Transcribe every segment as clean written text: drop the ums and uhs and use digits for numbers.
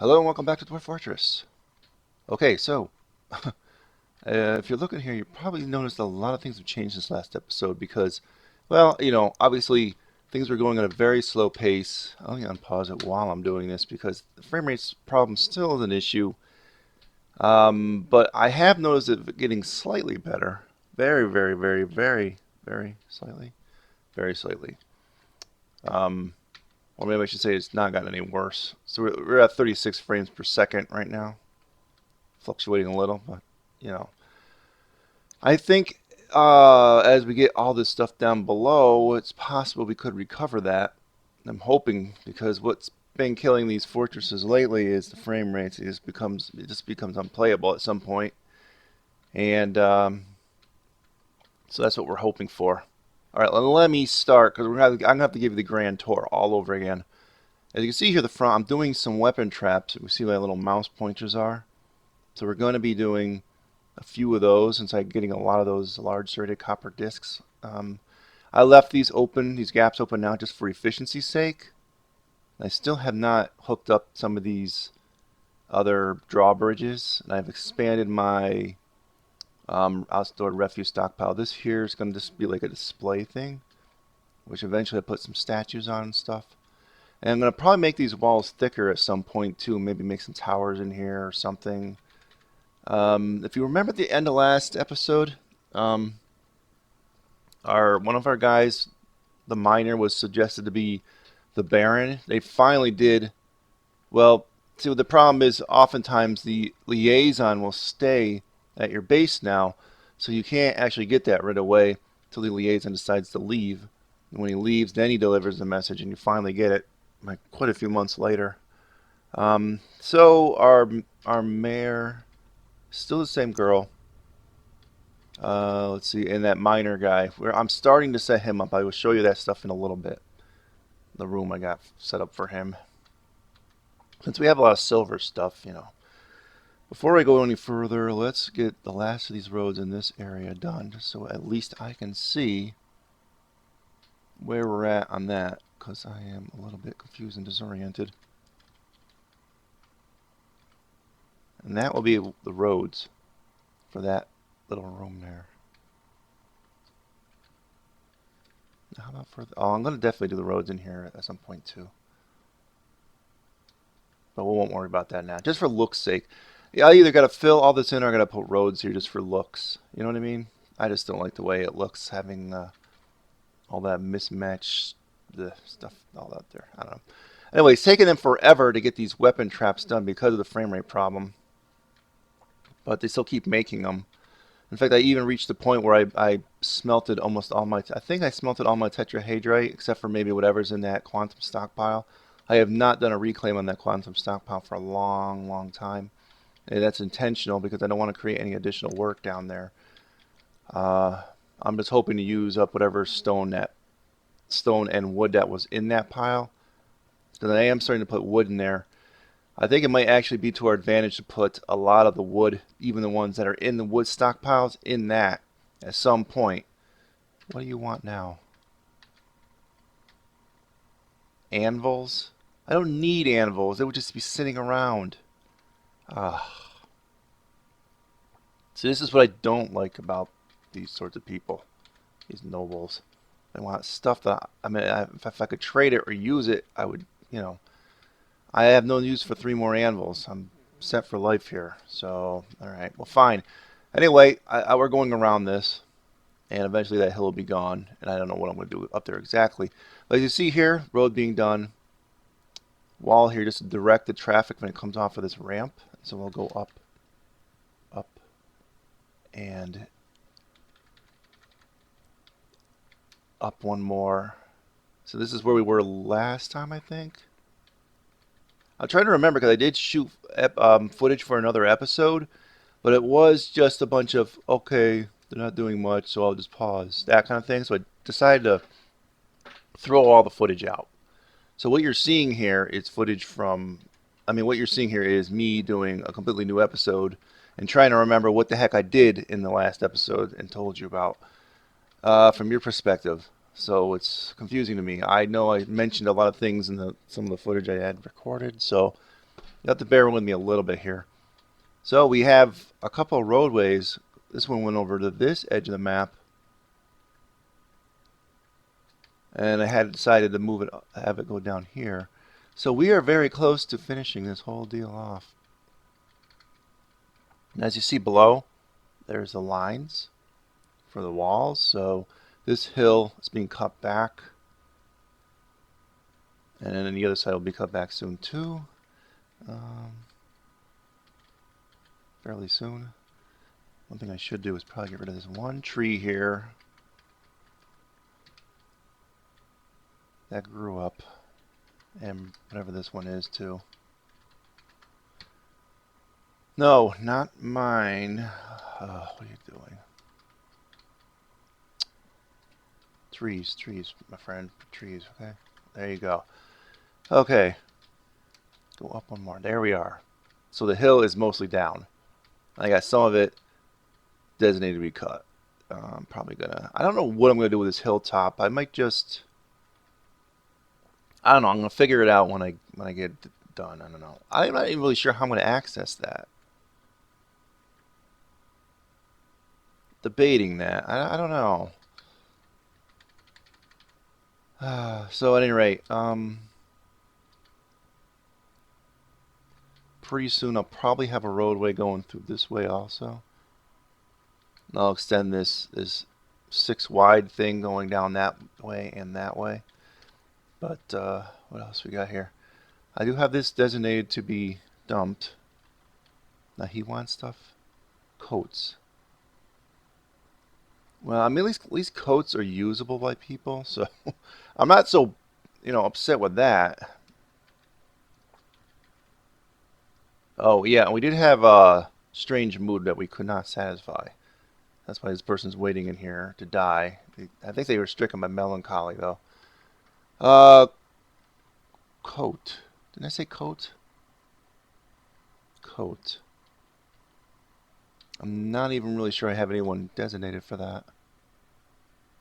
Hello and welcome back to Dwarf Fortress. Okay, so if you're looking here, you probably noticed a lot of things have changed this last episode because, well, obviously things were going at a very slow pace. I'm going to unpause it while I'm doing this because the frame rate's problem still is an issue. But I have noticed it getting slightly better. Very, very, very, very, very slightly. Very slightly. Um, or maybe I should say it's not gotten any worse. So we're at 36 frames per second right now. Fluctuating a little, but you know, I think as we get all this stuff down below, it's possible we could recover that. I'm hoping because what's been killing these fortresses lately is the frame rates. It just becomes unplayable at some point, and so that's what we're hoping for. All right, let me start because I'm gonna have to give you the grand tour all over again. As you can see here, the front, I'm doing some weapon traps. We see where my little mouse pointers are. So we're going to be doing a few of those since I'm getting a lot of those large serrated copper discs. I left these open, these gaps open now just for efficiency's sake. I still have not hooked up some of these other drawbridges, and I've expanded my outdoor refuse stockpile. This here is going to just be like a display thing, which eventually I put some statues on and stuff. And I'm going to probably make these walls thicker at some point too, maybe make some towers in here or something. If you remember at the end of last episode, um, one of our guys, the miner, was suggested to be the Baron. They finally did. Well, see, the problem is oftentimes the liaison will stay at your base now, so you can't actually get that right away until the liaison decides to leave. And when he leaves, then he delivers the message, and you finally get it like quite a few months later. So our mayor, still the same girl. Let's see, and that miner guy. I'm starting to set him up. I will show you that stuff in a little bit. The room I got set up for him. Since we have a lot of silver stuff, Before I go any further, let's get the last of these roads in this area done, so at least I can see where we're at on that, because I am a little bit confused and disoriented. And that will be the roads for that little room there. How about further? Oh, I'm going to definitely do the roads in here at some point too. But we won't worry about that now. Just for looks' sake. Yeah, I either got to fill all this in or I got to put roads here just for looks. You know what I mean? I just don't like the way it looks having all that mismatched the stuff all out there. I don't know. Anyway, it's taken them forever to get these weapon traps done because of the frame rate problem. But they still keep making them. In fact, I even reached the point where I smelted almost all my... I think I smelted all my tetrahedrite, except for maybe whatever's in that quantum stockpile. I have not done a reclaim on that quantum stockpile for a long, long time. And that's intentional because I don't want to create any additional work down there. I'm just hoping to use up whatever stone and wood that was in that pile. Because I am starting to put wood in there. I think it might actually be to our advantage to put a lot of the wood, even the ones that are in the wood stockpiles, in that at some point. What do you want now? Anvils? I don't need anvils. They would just be sitting around. Ah. So this is what I don't like about these sorts of people. These nobles. They want stuff that, I mean, if I could trade it or use it, I would, I have no use for 3 more anvils. I'm set for life here. So, alright, well fine. Anyway, we're going around this, and eventually that hill will be gone, and I don't know what I'm going to do up there exactly. But as you see here, road being done. Wall here just to direct the traffic when it comes off of this ramp. So we'll go up, up, and up one more. So this is where we were last time, I think. I'm trying to remember because I did shoot footage for another episode, but it was just a bunch of, okay, they're not doing much, so I'll just pause, that kind of thing. So I decided to throw all the footage out. So what you're seeing here is footage from, what you're seeing here is me doing a completely new episode and trying to remember what the heck I did in the last episode and told you about from your perspective. So it's confusing to me. I know I mentioned a lot of things in some of the footage I had recorded, so You have to bear with me a little bit here. So we have a couple of roadways. This one went over to this edge of the map. And I had decided to move it, have it go down here. So we are very close to finishing this whole deal off. And as you see below, there's the lines for the walls. So this hill is being cut back. And then the other side will be cut back soon too. Fairly soon. One thing I should do is probably get rid of this one tree here that grew up, and whatever this one is too. No, not mine. What are you doing? Trees, trees, my friend. Trees, okay? There you go. Okay. Go up one more. There we are. So the hill is mostly down. I got some of it designated to be cut. I'm probably gonna... I don't know what I'm gonna do with this hilltop. I might just... I don't know. I'm gonna figure it out when I get done. I don't know. I'm not even really sure how I'm gonna access that. Debating that. I don't know. So at any rate, pretty soon I'll probably have a roadway going through this way also. And I'll extend this 6 wide thing going down that way and that way. But what else we got here? I do have this designated to be dumped. Now he wants stuff. Coats. Well, I mean, at least coats are usable by people, so I'm not so, upset with that. Oh yeah, we did have a strange mood that we could not satisfy. That's why this person's waiting in here to die. I think they were stricken by melancholy, though. Uh, coat. Didn't I say coat? Coat. I'm not even really sure I have anyone designated for that.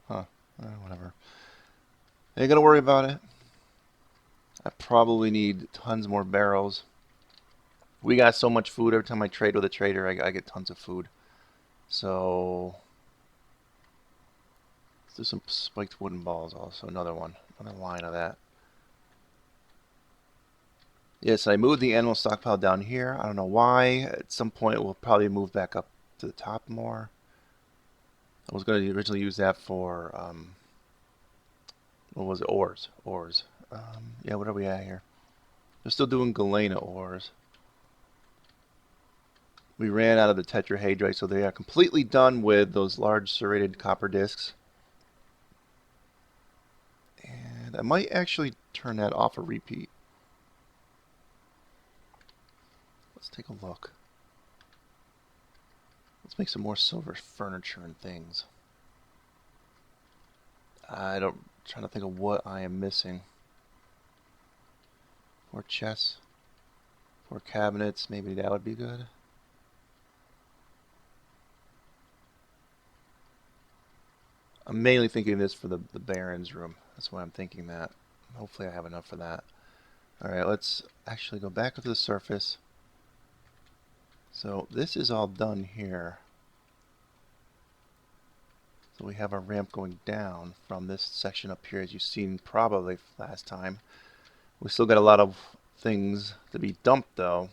Huh. Whatever. Ain't gonna worry about it. I probably need tons more barrels. We got so much food. Every time I trade with a trader, I get tons of food. So there's some spiked wooden balls also. Another one. Another line of that. Yes, I moved the animal stockpile down here. I don't know why. At some point, we'll probably move back up to the top more. I was going to originally use that for, what was it? Ores. Ores. Yeah, what are we at here? We're still doing galena ores. We ran out of the tetrahedrite, so they are completely done with those large serrated copper discs. And I might actually turn that off a repeat. Let's take a look. Let's make some more silver furniture and things. Trying to think of what I am missing. 4 chests. 4 cabinets. Maybe that would be good. I'm mainly thinking this for the Baron's room. That's why I'm thinking that. Hopefully I have enough for that. Alright, let's actually go back to the surface. So this is all done here. So we have our ramp going down from this section up here, as you've seen probably last time. We still got a lot of things to be dumped though.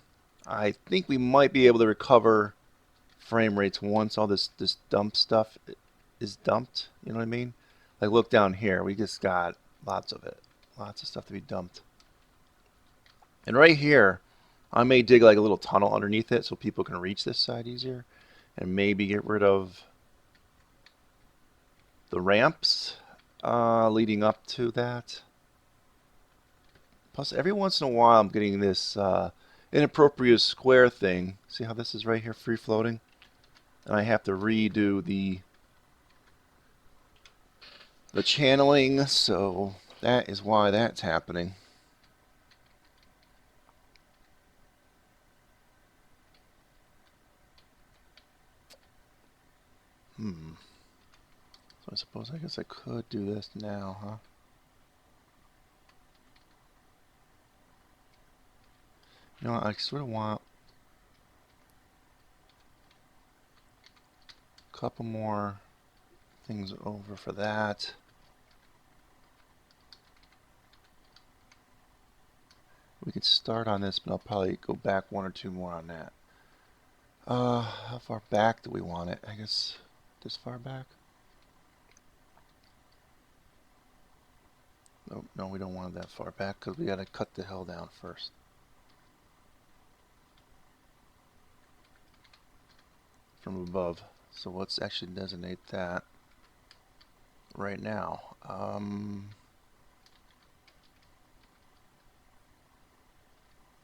I think we might be able to recover frame rates once all this dump stuff is dumped. You know what I mean? Like look down here, we just got lots of it. Lots of stuff to be dumped. And right here, I may dig like a little tunnel underneath it so people can reach this side easier. And maybe get rid of the ramps leading up to that. Plus, every once in a while, I'm getting this inappropriate square thing. See how this is right here, free floating? And I have to redo the channeling, so that is why that's happening. So I guess I could do this now, huh? You know what, I sort of want a couple more things over for that. We could start on this, but I'll probably go back one or two more on that. How far back do we want it? I guess this far back? Nope, no, we don't want it that far back because we got to cut the hill down first. From above. So let's actually designate that right now. I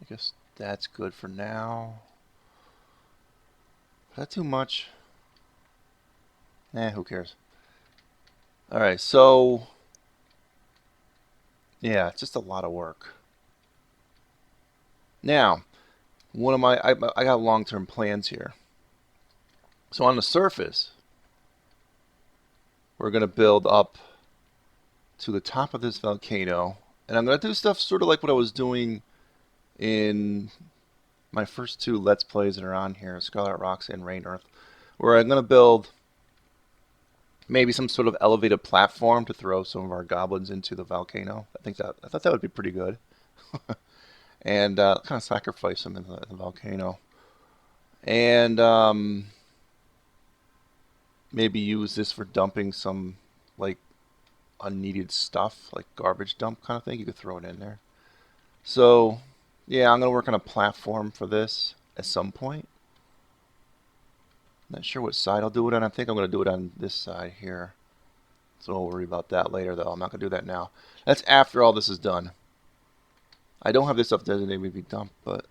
guess that's good for now. Is that too much? Who cares? Alright, so yeah, it's just a lot of work. Now, one of my I got long-term plans here. So on the surface, we're going to build up to the top of this volcano, and I'm going to do stuff sort of like what I was doing in my first two Let's Plays that are on here, Scarlet Rocks and Rain Earth, where I'm going to build maybe some sort of elevated platform to throw some of our goblins into the volcano. I thought that would be pretty good. And kind of sacrifice them in the volcano. And maybe use this for dumping some like unneeded stuff, like garbage dump kind of thing. You could throw it in there. So yeah, I'm gonna work on a platform for this at some point. Not sure what side I'll do it on. I think I'm gonna do it on this side here. So we'll worry about that later, though. I'm not gonna do that now. That's after all this is done. I don't have this stuff designated to be dumped, but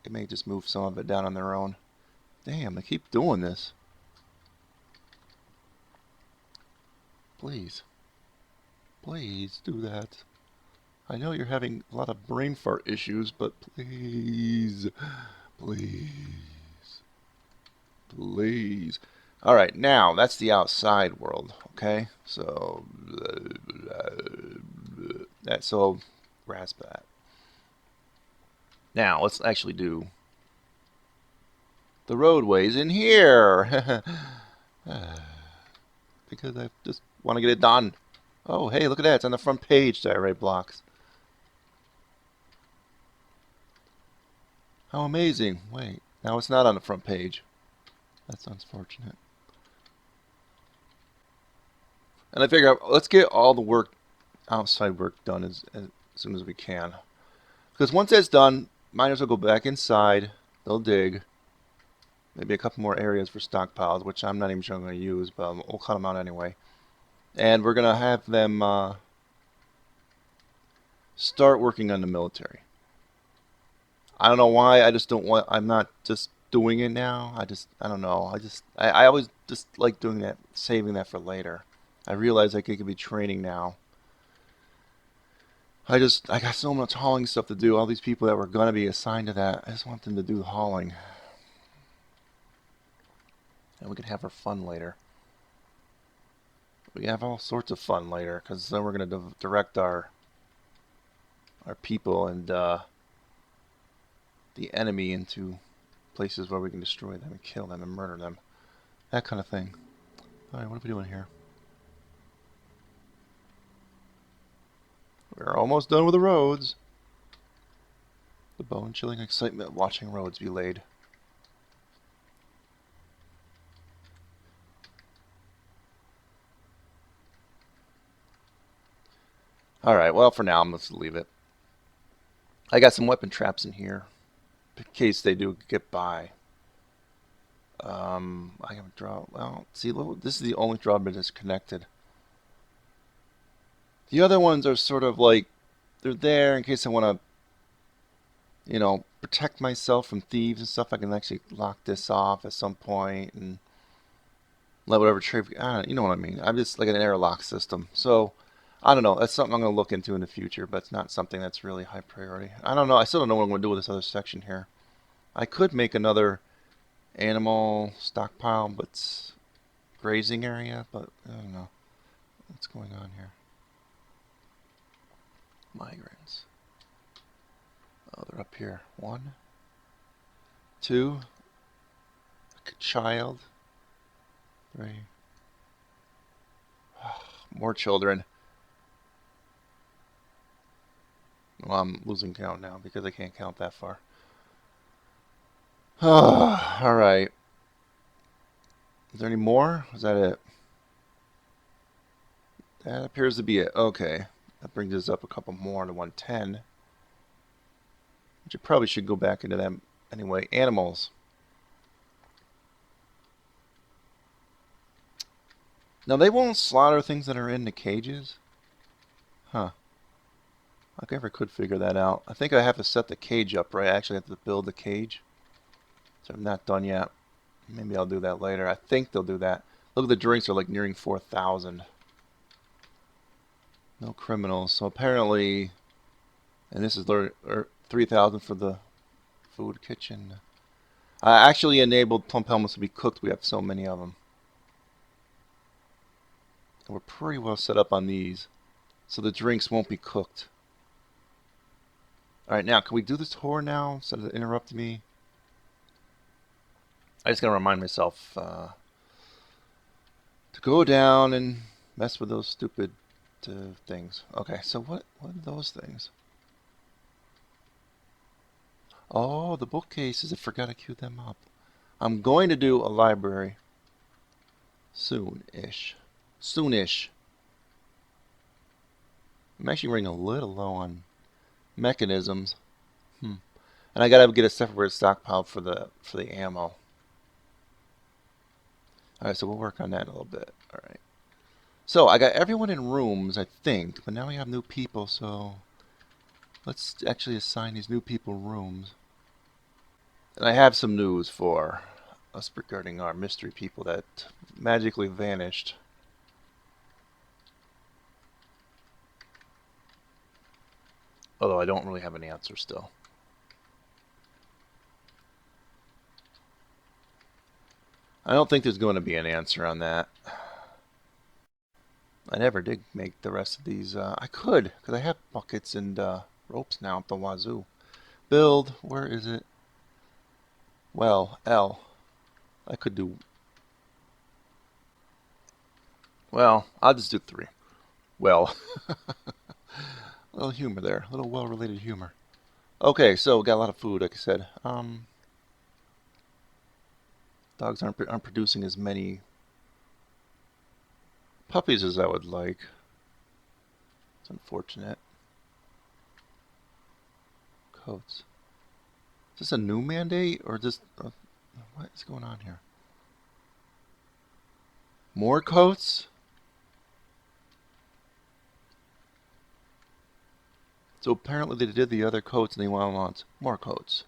it may just move some of it down on their own. Damn, they keep doing this. Please. Please do that. I know you're having a lot of brain fart issues, but please. Please. Please. Alright, now, that's the outside world, okay? So, so grasp that. Now, let's actually do the roadways in here. Because I just want to get it done. Oh, hey, look at that. It's on the front page, diorite blocks. How amazing. Wait, now it's not on the front page. That's unfortunate. And I figure, let's get all the work, outside work done as soon as we can. Because once that's done, miners will go back inside. They'll dig. Maybe a couple more areas for stockpiles, which I'm not even sure I'm going to use, but we'll cut them out anyway. And we're going to have them start working on the military. I don't know why. I just don't want. I'm not just doing it now. I don't know. I always just like doing that, saving that for later. I realize I could be training now. I got so much hauling stuff to do. All these people that were going to be assigned to that, I just want them to do the hauling. And we can have our fun later. We can have all sorts of fun later, because then we're going to direct our people and the enemy into places where we can destroy them and kill them and murder them. That kind of thing. Alright, what are we doing here? We're almost done with the roads. The bone-chilling excitement of watching roads be laid. Alright, well, for now, I'm going to leave it. I got some weapon traps in here, in case they do get by. I can draw. Well, see, this is the only drawbridge that's connected. The other ones are sort of like, they're there in case I want to, protect myself from thieves and stuff. I can actually lock this off at some point and let whatever trade. You know what I mean. I'm just like an airlock system. So, I don't know. That's something I'm going to look into in the future, but it's not something that's really high priority. I don't know. I still don't know what I'm going to do with this other section here. I could make another animal stockpile, but grazing area, but I don't know what's going on here. Migrants. Oh, they're up here. 1, 2, like a child. 3. More children. Well, I'm losing count now because I can't count that far. Alright. Is there any more? Is that it? That appears to be it. Okay. That brings us up a couple more to 110. Which I probably should go back into them anyway. Animals. Now they won't slaughter things that are in the cages? Huh. I never could figure that out. I think I have to set the cage up, right? I actually have to build the cage. So I'm not done yet. Maybe I'll do that later. I think they'll do that. Look, the drinks are like nearing 4,000. No criminals. So apparently, and this is 3,000 for the food kitchen. I actually enabled plump helmets to be cooked. We have so many of them. And we're pretty well set up on these. So the drinks won't be cooked. Alright, now, can we do this tour now instead of interrupting me? I just gotta remind myself to go down and mess with those stupid things. Okay, so what are those things? Oh, the bookcases. I forgot to queue them up. I'm going to do a library soon-ish. Soonish. I'm actually running a little low on mechanisms. And I gotta get a separate stockpile for the ammo. Alright, so we'll work on that in a little bit. Alright. So I got everyone in rooms, I think, but now we have new people, so let's actually assign these new people rooms. And I have some news for us regarding our mystery people that magically vanished. Although I don't really have an answer still. I don't think there's going to be an answer on that. I never did make the rest of these. I could, because I have buckets and ropes now at the wazoo. Build, where is it? Well, L. I could do... Well, I'll just do 3. Well. A little humor there. A little well-related humor. Okay, so got a lot of food, like I said. Dogs aren't producing as many puppies as I would like. It's unfortunate. Coats. Is this a new mandate or just what is going on here? More coats? So apparently they did the other coats and they want more coats.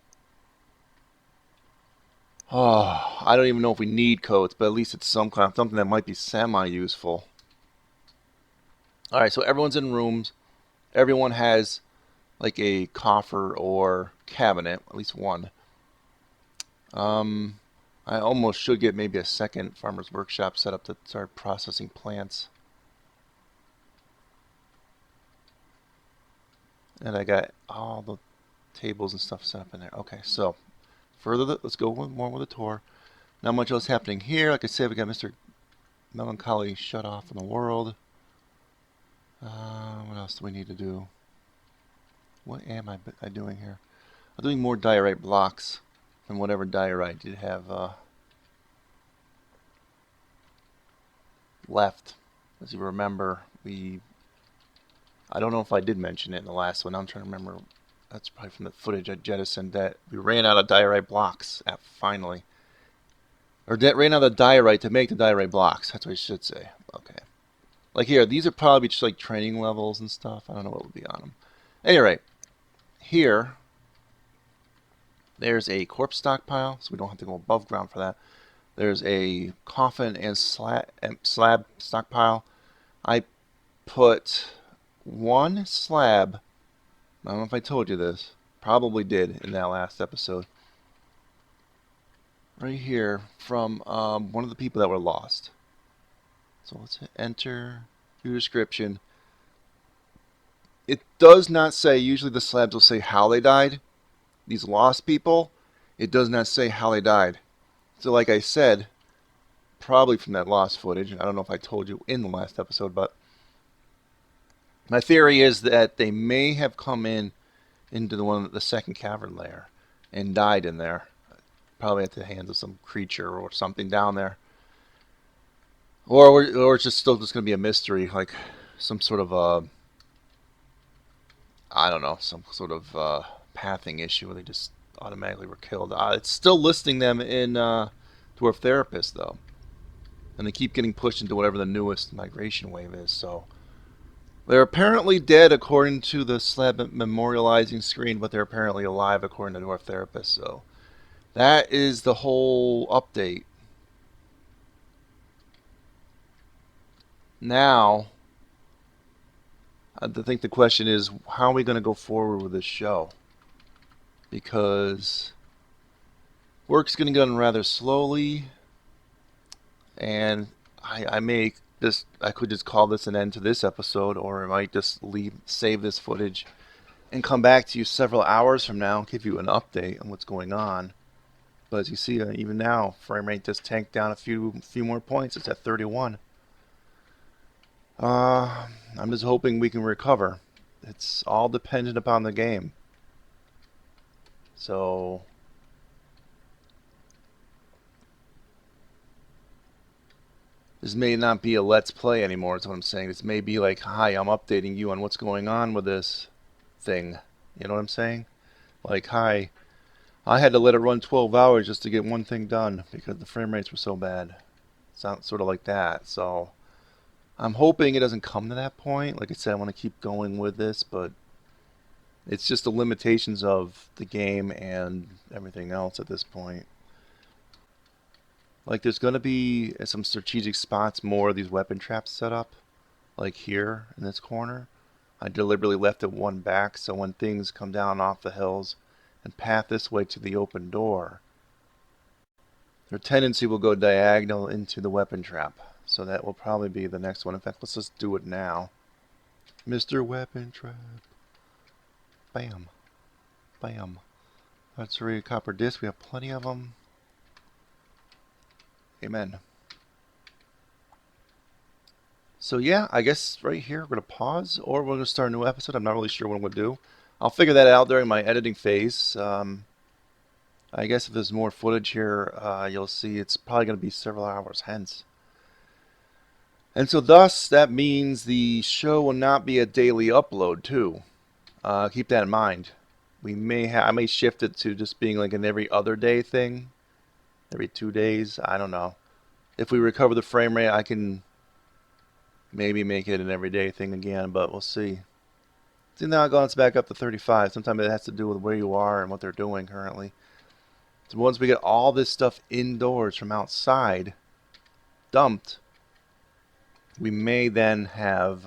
Oh, I don't even know if we need coats, but at least it's something that might be semi-useful. Alright, so everyone's in rooms. Everyone has like a coffer or cabinet, at least one. I almost should get maybe a second farmer's workshop set up to start processing plants. And I got all the tables and stuff set up in there. Okay, so let's go more with the tour. Not much else happening here. Like I said, we got Mr. Melancholy shut off in the world. What else do we need to do? What am I doing here? I'm doing more diorite blocks than whatever diorite did have left. As you remember, I don't know if I did mention it in the last one. I'm trying to remember. That's probably from the footage I jettisoned, that we ran out of diorite blocks finally. Or ran out of diorite to make the diorite blocks. That's what I should say. Okay. Like here, these are probably just like training levels and stuff. I don't know what would be on them. Anyway, here, there's a corpse stockpile, so we don't have to go above ground for that. There's a coffin and slab stockpile. I put one slab, I don't know if I told you this, probably did in that last episode, right here from one of the people that were lost. So let's hit enter, view description. It does not say, usually the slabs will say how they died. these lost people, it does not say how they died. So like I said, probably from that lost footage, I don't know if I told you in the last episode, but my theory is that they may have come into the second cavern layer and died in there, probably at the hands of some creature or something down there, or it's just still just going to be a mystery, like some sort of I don't know, some sort of pathing issue where they just automatically were killed. It's still listing them in Dwarf Therapist though, and they keep getting pushed into whatever the newest migration wave is. So they're apparently dead according to the slab memorializing screen, but they're apparently alive according to Dwarf Therapist. So that is the whole update. Now, I think the question is, how are we going to go forward with this show? Because work's going to go rather slowly, and I could just call this an end to this episode, or I might just save this footage, and come back to you several hours from now and give you an update on what's going on. But as you see, even now, frame rate just tanked down a few more points. It's at 31. I'm just hoping we can recover. It's all dependent upon the game. So this may not be a let's play anymore, is what I'm saying. This may be like, hi, I'm updating you on what's going on with this thing. You know what I'm saying? Like, hi, I had to let it run 12 hours just to get one thing done because the frame rates were so bad. Sounds sort of like that. So I'm hoping it doesn't come to that point. Like I said, I want to keep going with this, but it's just the limitations of the game and everything else at this point. Like there's going to be some strategic spots, more of these weapon traps set up, like here in this corner. I deliberately left it one back so when things come down off the hills and path this way to the open door, their tendency will go diagonal into the weapon trap. So that will probably be the next one. In fact, let's just do it now. Mr. Weapon Trap. Bam. Bam. That's a copper disc. We have plenty of them. Amen. So yeah, I guess right here we're going to pause, or we're going to start a new episode. I'm not really sure what I'm going to do. I'll figure that out during my editing phase. I guess if there's more footage here, you'll see it's probably going to be several hours hence. And so thus, that means the show will not be a daily upload too. Keep that in mind. I may shift it to just being like an every other day thing. Every 2 days, I don't know. If we recover the frame rate, I can maybe make it an everyday thing again, but we'll see. See, now it's back up to 35. Sometimes it has to do with where you are and what they're doing currently. So once we get all this stuff indoors from outside dumped, we may then have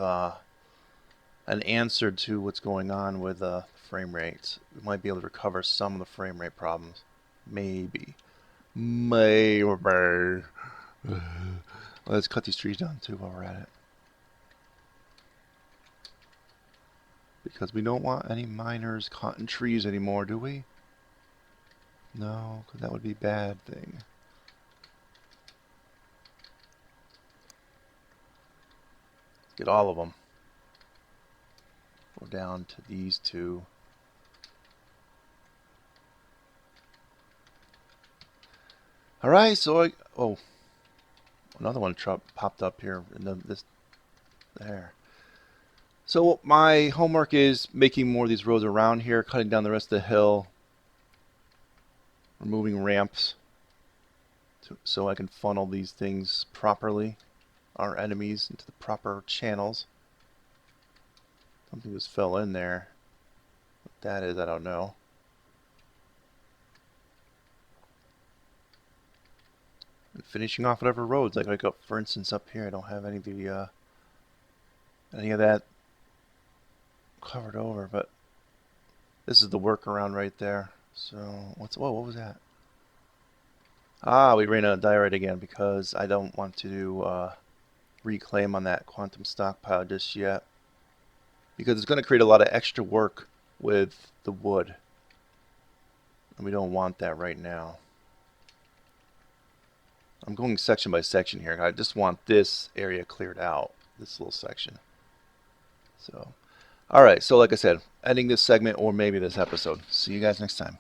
an answer to what's going on with frame rates. We might be able to recover some of the frame rate problems. Maybe. Maybe. Let's cut these trees down too while we're at it. Because we don't want any miners cutting trees anymore, do we? No, because that would be a bad thing. Let's get all of them. Go down to these two. Alright, so oh, another one popped up here in there. So my homework is making more of these roads around here, cutting down the rest of the hill, removing ramps so I can funnel these things properly, our enemies, into the proper channels. Something just fell in there. What that is, I don't know. And finishing off whatever roads, like up, for instance, up here, I don't have any of that covered over, but this is the workaround right there. So whoa, what was that? We ran out of diorite again because I don't want to reclaim on that quantum stockpile just yet, because it's going to create a lot of extra work with the wood. And we don't want that right now. I'm going section by section here. I just want this area cleared out, this little section. So, all right. So like I said, ending this segment or maybe this episode. See you guys next time.